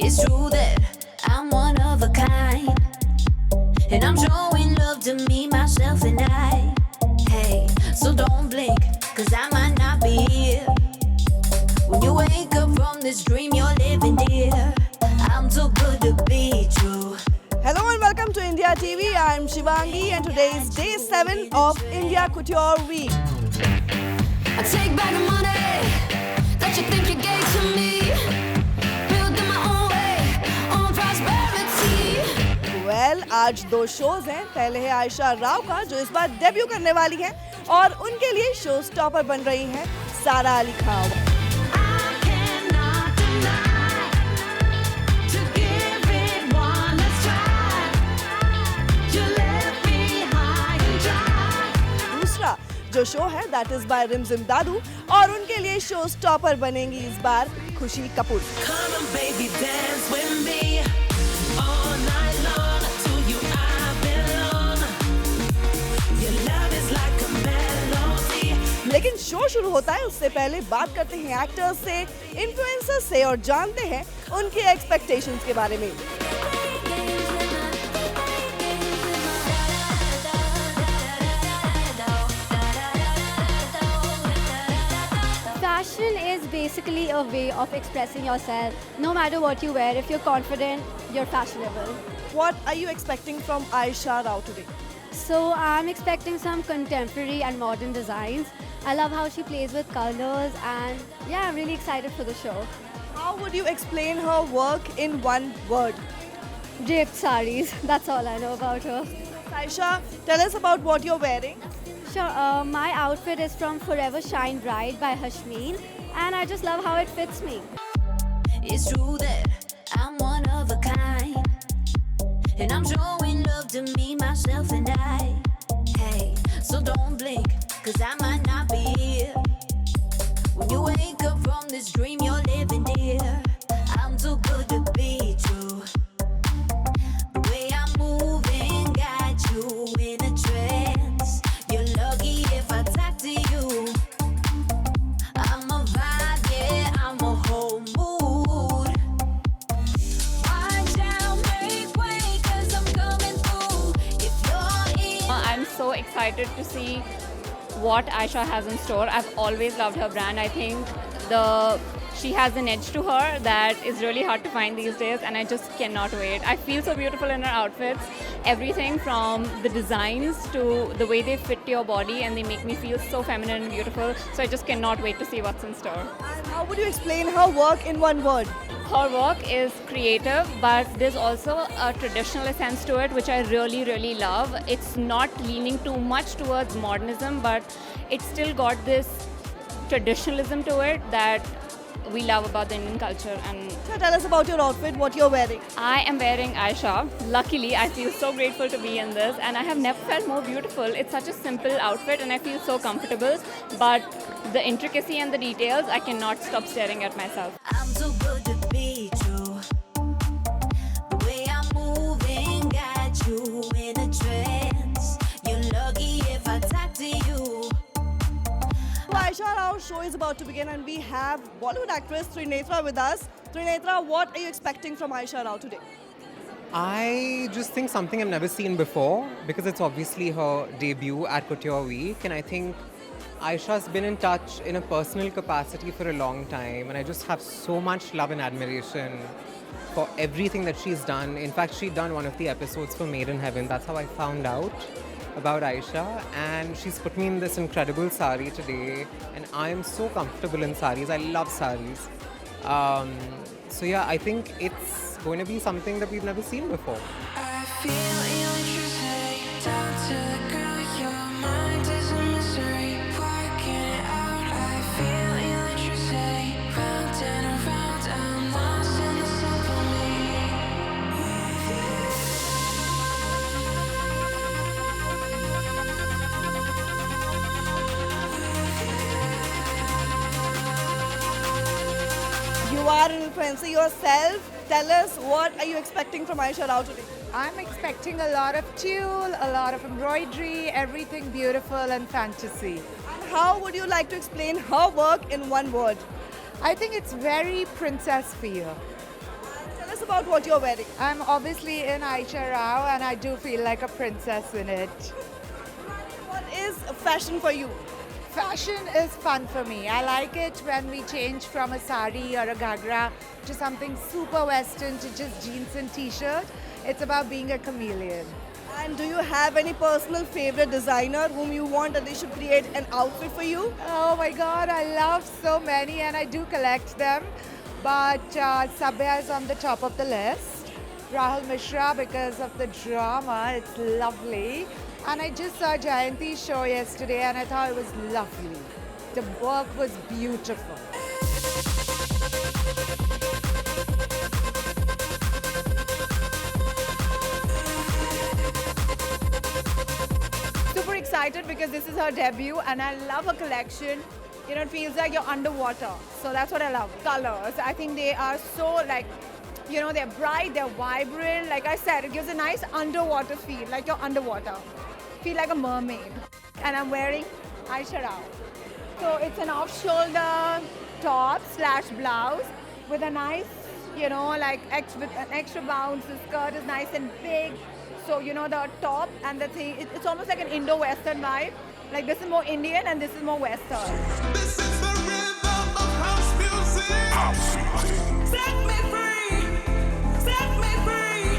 It's true that I'm one of a kind, and I'm showing love to me, myself, and I. Hey, so don't blink, cause I might not be here when you wake up from this dream you're living, dear. I'm too good to be true. Hello and welcome to India TV. I'm Shivangi and today is day 7 of India Couture Week. I take back the money that you think you gave to me. Build in my own way, on prosperity. Well, आज दो shows हैं. पहले है आयशा राव का जो इस बार debut करने वाली हैं और उनके लिए शो स्टॉपर बन रही हैं सारा Ali Khan. I cannot deny to give it one last try. You left me high and dry. दूसरा जो शो है दैट इज बाय रिमझिम दादू और उनके लिए शो स्टॉपर बनेंगी इस बार खुशी Kapoor. Come on, baby, dance with me all night long. To you I belong. Your love is like a melody. लेकिन शो शुरू होता है उससे पहले बात करते हैं एक्टर्स से, इन्फ्लुएंसर्स से और जानते हैं उनके एक्सपेक्टेशंस के बारे में. Fashion is basically a way of expressing yourself. No matter what you wear, if you're confident, you're fashionable. What are you expecting from Aisha Rao today? So I'm expecting some contemporary and modern designs. I love how she plays with colors and yeah, I'm really excited for the show. How would you explain her work in one word? Draped sarees, that's all I know about her. Aisha, tell us about what you're wearing. Sure, my outfit is from Forever Shine Bright by Hashmeen and I just love how it fits me. It's true that I'm one of a kind, and I'm showing love to me, myself, and I. Hey, so don't blink, cause I might not be here when you wake up from this dream you're living, dear. I'm too good to be true. The way I'm moving got you in a trance. You're lucky if I talk to you. I'm a vibe, yeah, I'm a whole mood. Watch out, make way, cause I'm coming through. If you're in, I'm so excited to see what Aisha has in store. I've always loved her brand. I think she has an edge to her that is really hard to find these days, and I just cannot wait. I feel so beautiful in her outfits. Everything from the designs to the way they fit to your body, and they make me feel so feminine and beautiful. So I just cannot wait to see what's in store. And how would you explain her work in one word? Her work is creative, but there's also a traditional essence to it, which I really, really love. It's not leaning too much towards modernism, but it's still got this traditionalism to it that we love about the Indian culture. And So tell us about your outfit, what you're wearing. I am wearing Aisha. Luckily, I feel so grateful to be in this, and I have never felt more beautiful. It's such a simple outfit, and I feel so comfortable. But the intricacy and the details, I cannot stop staring at myself. I'm too good to be true. The way I'm moving got you in a trance. You're lucky if I talk to you. So Aisha Rao show is about to begin and we have Bollywood actress Trinetra with us. Trinetra, what are you expecting from Aisha Rao today? I just think something I've never seen before because it's obviously her debut at Couture Week, and I think Aisha's been in touch in a personal capacity for a long time, and I just have so much love and admiration for everything that she's done. In fact, she'd done one of the episodes for Made in Heaven. That's how I found out about Aisha, and she's put me in this incredible sari today, and I am so comfortable in saris. I love saris. So yeah, I think it's going to be something that we've never seen before. I feel electricity down to the ground. Your mind is a mystery, working it out. I feel electricity round and around. I'm lost in the symphony. You are an influencer yourself. Tell us what are you expecting from Aisha Rao today? I'm expecting a lot of tulle, a lot of embroidery, everything beautiful and fantasy. And how would you like to explain her work in one word? I think it's very princess feel. Tell us us about what you're wearing. I'm obviously in Aisha Rao and I do feel like a princess in it. What is fashion for you? Fashion is fun for me. I like it when we change from a sari or a ghagra to something super western to just jeans and t-shirt. It's about being a chameleon. And do you have any personal favorite designer whom you want that they should create an outfit for you? Oh my god, I love so many and I do collect them. But Sabya is on the top of the list. Rahul Mishra because of the drama, it's lovely. And I just saw Jayanti's show yesterday and I thought it was lovely. The work was beautiful. Super excited because this is her debut and I love her collection. You know, it feels like you're underwater. So that's what I love. Colors, I think they are so like, you know, they're bright, they're vibrant. Like I said, it gives a nice underwater feel, like you're underwater. Feel like a mermaid. And I'm wearing Aisha Rao. So it's an off-shoulder top / blouse with a nice, you know, like with an extra bounce. The skirt is nice and big. So, you know, the top and the thing, it's almost like an Indo-Western vibe. Like this is more Indian and this is more Western. This is the rhythm of house music. Set me free. Set me free.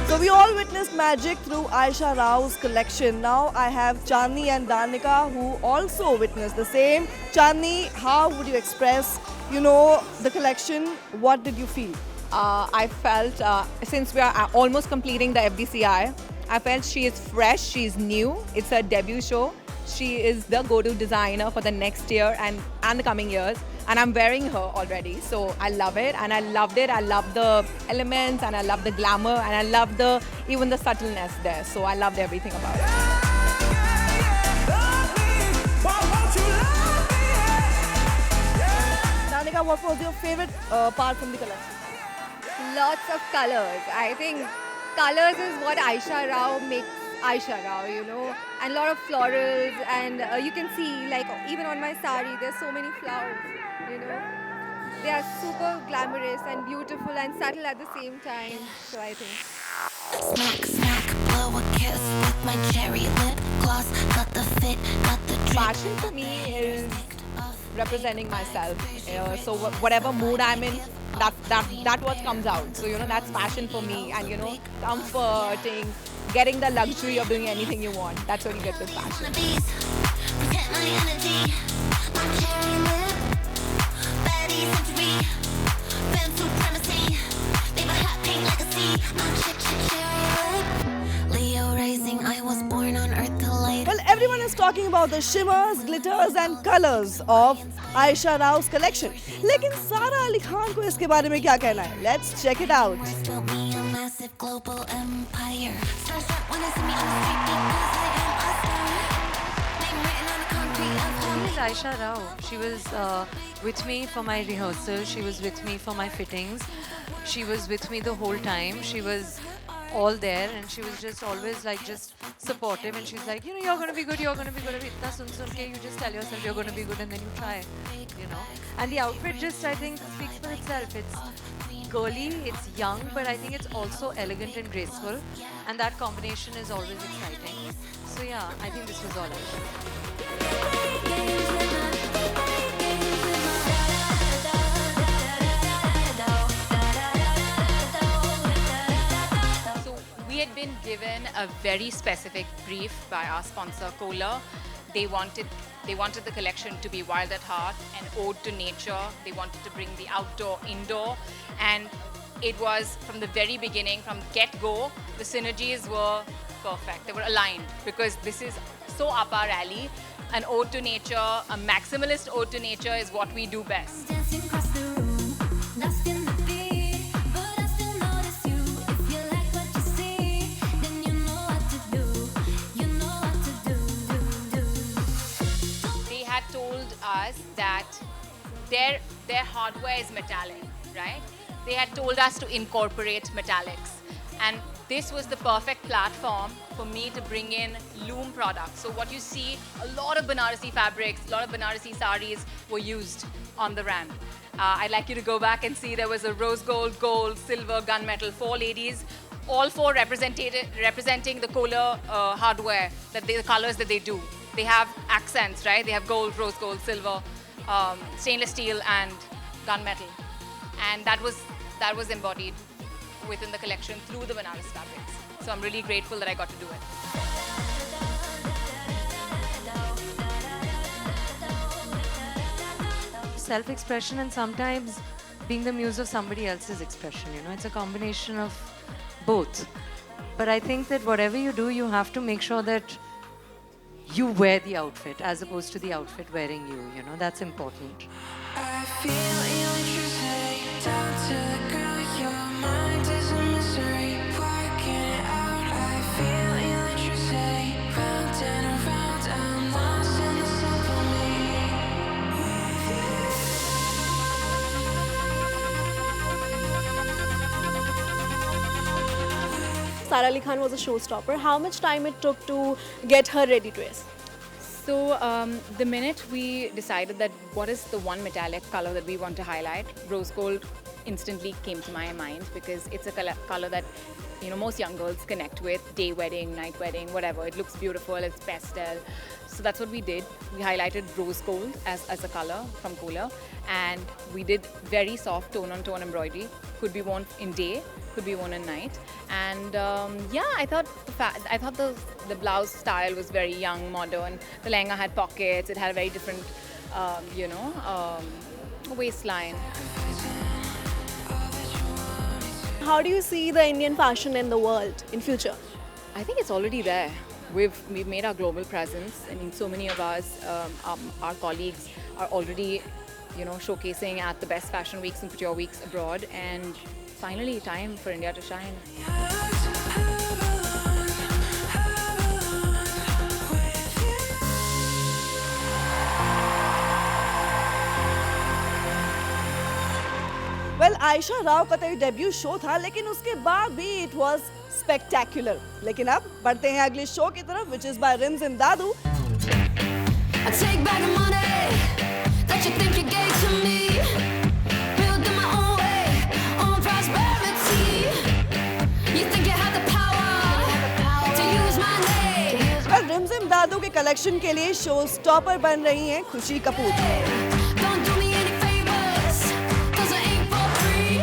So we all witnessed magic through Aisha Rao's collection. Now I have Chandni and Danika who also witnessed the same. Chandni, how would you express, you know, the collection? What did you feel? I felt since we are almost completing the FDCI, I felt she is fresh, she is new. It's her debut show. She is the go-to designer for the next year and the coming years. And I'm wearing her already, so I love it and I loved it. I love the elements and I love the glamour and I love even the subtleness there. So I loved everything about it. Danika, what was your favorite part from the collection? Lots of colors. I think colors is what Aisha Rao makes Aisha Rao, you know, and a lot of florals, and you can see, like, even on my sari, there's so many flowers, you know. They are super glamorous and beautiful and subtle at the same time, so I think. Smack, smack, blow a kiss with my cherry lip gloss. Got the fit, got the drip. Fashion for me is representing myself. So whatever mood I'm in, that what comes out. So, you know, that's fashion for me. And, you know, comforting, getting the luxury of doing anything you want. That's what you get with fashion. Protect my energy, my cherry lip, baddie century, femme supremacy, leave a hot pink legacy, my cherry lip, Leo rising, I was born on earth to light. Well, everyone is talking about the shimmers, glitters and colors of Aisha Rao's collection. लेकिन सारा अली खान को इसके बारे में क्या कहना है? Let's check it out. Built me a massive global empire. Starstruck when they see me on the street because I am a star. Name written on the concrete of home. This is Aisha Rao. She was with me for my rehearsal. She was with me for my fittings. She was with me the whole time. She was all there and she was just always like just supportive and she's like, you know, you're going to be good, you're going to be good. Itna sun ke, you just tell yourself you're going to be good and then you try, you know. And the outfit just, I think, speaks for itself. It's girly, it's young, but I think it's also elegant and graceful. And that combination is always exciting. So yeah, I think this was all Aisha. We had been given a very specific brief by our sponsor, Kohler. They wanted the collection to be wild at heart, an ode to nature. They wanted to bring the outdoor, indoor, and it was from the very beginning, from get-go, the synergies were perfect. They were aligned because this is so up our alley. An ode to nature, a maximalist ode to nature is what we do best. Dancing across the room, lost in the beat, but I still notice you. If you like what you see, then you know what to do. You know what to do. They had told us that their hardware is metallic, right? They had told us to incorporate metallics. And this was the perfect platform for me to bring in loom products. So what you see, a lot of Banarasi fabrics, a lot of Banarasi saris were used on the ramp. I'd like you to go back and see there was a rose gold, gold, silver, gunmetal, 4 ladies, all 4 representing the Kohler hardware, the colors that they do. They have accents, right? They have gold, rose gold, silver, stainless steel, and gunmetal. And that was embodied within the collection through the Banaras fabrics. So I'm really grateful that I got to do it. Self-expression and sometimes being the muse of somebody else's expression, you know, it's a combination of both. But I think that whatever you do, you have to make sure that you wear the outfit as opposed to the outfit wearing you, you know, that's important. I feel electricity down to the ground. Your mind is a mystery, working it out. I feel electricity round and around. I'm lost in the simple me. Sara Ali Khan was a showstopper. How much time it took to get her ready dress? So the minute we decided that what is the one metallic color that we want to highlight, rose gold instantly came to my mind because it's a color that, you know, most young girls connect with, day wedding, night wedding, whatever. It looks beautiful, it's pastel. So that's what we did. We highlighted rose gold as a color from Kohler, and we did very soft tone-on-tone embroidery. Could be worn in day, could be worn at night. And yeah, I thought the blouse style was very young, modern. The lehenga had pockets. It had a very different, waistline. How do you see the Indian fashion in the world in future? I think it's already there. We've made our global presence. I mean, so many of us, our colleagues, are already, showcasing at the best fashion weeks and couture weeks abroad. And finally, time for India to shine. Well, Aisha Rao का तो debut show था, लेकिन उसके बाद भी it was spectacular. लेकिन अब बढ़ते हैं अगले शो की तरफ, which is by Rims and Dadu. I take back the money that you think you gave to me. Build in my own way, own prosperity. You think you have the power to use my name. Well, Rims and Dadu के collection के लिए show stopper बन रही हैं खुशी Kapoor. Don't do me any favors, 'cause I ain't for free.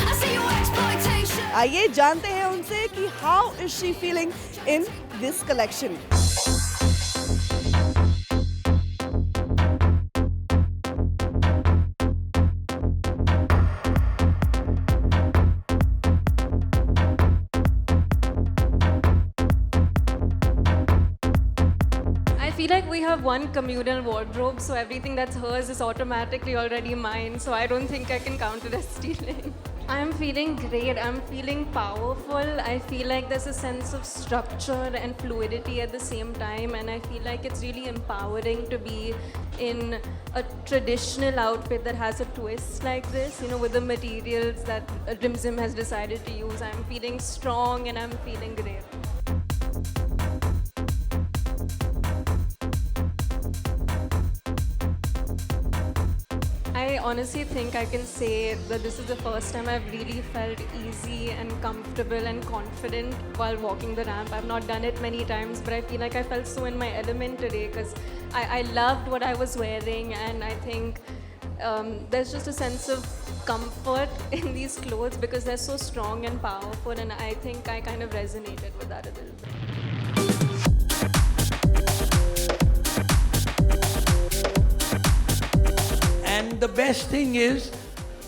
I see your exploitation. आइए जानते हैं उनसे कि how is she feeling in this collection. I feel like we have one communal wardrobe, so everything that's hers is automatically already mine, so I don't think I can count it as stealing. I'm feeling great, I'm feeling powerful, I feel like there's a sense of structure and fluidity at the same time, and I feel like it's really empowering to be in a traditional outfit that has a twist like this, with the materials that Rimzim has decided to use. I'm feeling strong and I'm feeling great. I honestly think I can say that this is the first time I've really felt easy and comfortable and confident while walking the ramp. I've not done it many times, but I feel like I felt so in my element today because I loved what I was wearing, and I think there's just a sense of comfort in these clothes because they're so strong and powerful, and I think I kind of resonated with that a little bit. And the best thing is,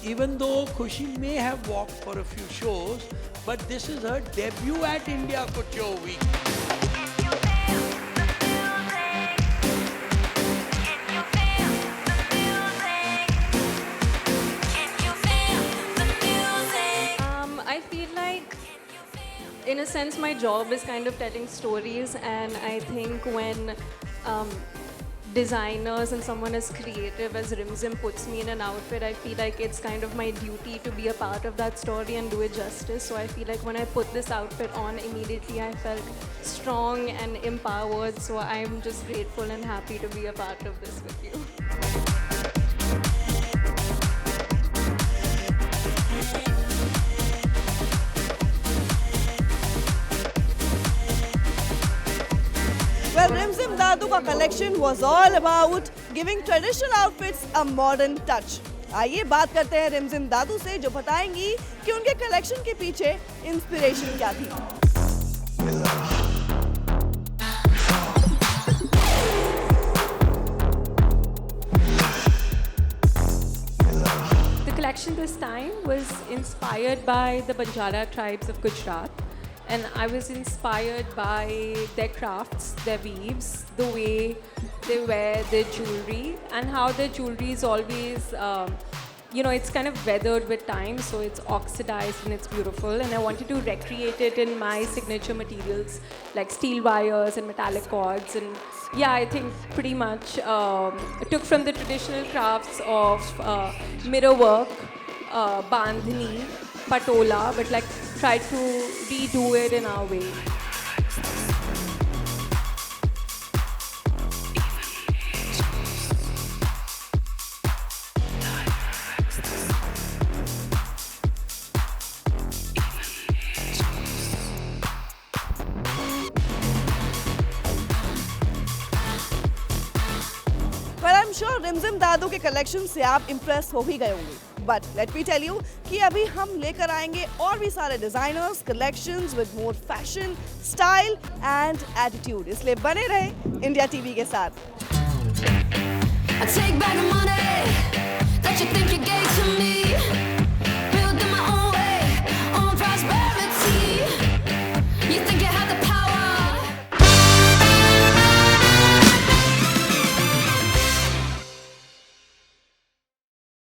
even though Khushi may have walked for a few shows, but this is her debut at India Couture Week. I feel like, in a sense, my job is kind of telling stories, and I think when designers and someone as creative as Rimzim puts me in an outfit, I feel like it's kind of my duty to be a part of that story and do it justice. So I feel like when I put this outfit on, immediately I felt strong and empowered. So I'm just grateful and happy to be a part of this with you. Well, Rimzim Dadu ka collection was all about giving traditional outfits a modern touch. आइए बात करते हैं रिमजिम दादू से जो बताएंगी कि उनके collection के पीछे इंस्पिरेशन क्या थी। The collection this time was inspired by the Banjara tribes of Gujarat. And I was inspired by their crafts, their weaves, the way they wear their jewelry, and how their jewelry is always, it's kind of weathered with time, so it's oxidized and it's beautiful. And I wanted to recreate it in my signature materials, like steel wires and metallic cords. And yeah, I think pretty much took from the traditional crafts of mirror work, bandhani, patola, but like tried to redo it in our way. Well, I'm sure Rimzim Dadu के collection से आप impress हो ही गए होंगे। But let me tell you कि अभी हम लेकर आएंगे और भी सारे designers collections with more fashion, style and attitude. इसलिए बने रहे इंडिया टीवी के साथ। I take back the money that you think you